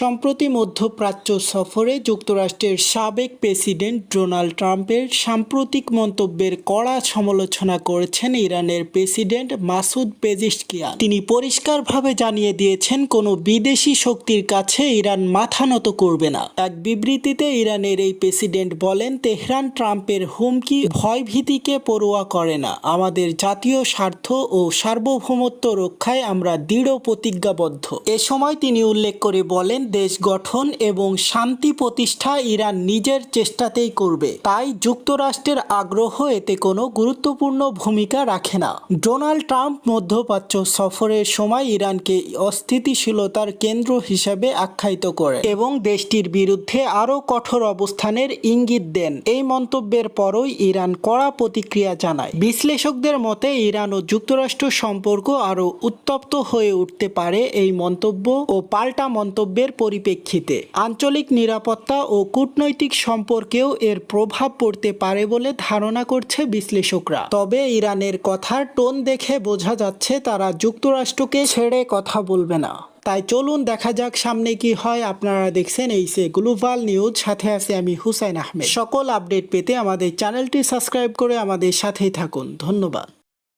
সম্প্রতি মধ্যপ্রাচ্য সফরে যুক্তরাষ্ট্রের সাবেক প্রেসিডেন্ট ডোনাল্ড ট্রাম্পের সাম্প্রতিক মন্তব্যের কড়া সমালোচনা করেছেন ইরানের প্রেসিডেন্ট মাসুদ পেজিশকিয়ান। তিনি পরিষ্কারভাবে জানিয়ে দিয়েছেন, কোনো বিদেশি শক্তির কাছে ইরান মাথা নত করবে না। এক বিবৃতিতে ইরানের এই প্রেসিডেন্ট বলেন, তেহরান ট্রাম্পের হুমকি ভয়ভীতিকে পরোয়া করে না। আমাদের জাতীয় স্বার্থ ও সার্বভৌমত্ব রক্ষায় আমরা দৃঢ় প্রতিজ্ঞাবদ্ধ। এ সময় তিনি উল্লেখ করে বলেন, দেশ গঠন এবং শান্তি প্রতিষ্ঠা ইরান নিজের চেষ্টাতেই করবে, তাই যুক্তরাষ্ট্রের আগ্রহ এতে কোনো গুরুত্বপূর্ণ ভূমিকা রাখে না। ডোনাল্ড ট্রাম্প মধ্যপ্রাচ্য সফরের সময় ইরানকে অস্থিতিশীলতার কেন্দ্র হিসেবে আখ্যায়িত করেন এবং দেশটির বিরুদ্ধে আরও কঠোর অবস্থানের ইঙ্গিত দেন। এই মন্তব্যের পরই ইরান কড়া প্রতিক্রিয়া জানায়। বিশ্লেষকদের মতে ইরান ও যুক্তরাষ্ট্র সম্পর্ক আরও উত্তপ্ত হয়ে উঠতে পারে এই মন্তব্য ও পাল্টা মন্তব্যের পরিপ্রেক্ষিতে। আঞ্চলিক নিরাপত্তা ও কূটনৈতিক সম্পর্কেও এর প্রভাব পড়তে পারে বলে ধারণা করছে বিশ্লেষকরা। তবে ইরানের কথার টোন দেখে বোঝা যাচ্ছে তারা যুক্তরাষ্ট্রকে ছেড়ে কথা বলবে না। তাই চলুন দেখা যাক সামনে কি হয়। আপনারা দেখছেন এইসে গ্লোবাল নিউজ, সাথে আছে আমি হুসাইন আহমেদ। সকল আপডেট পেতে আমাদের চ্যানেলটি সাবস্ক্রাইব করে আমাদের সাথেই থাকুন। ধন্যবাদ।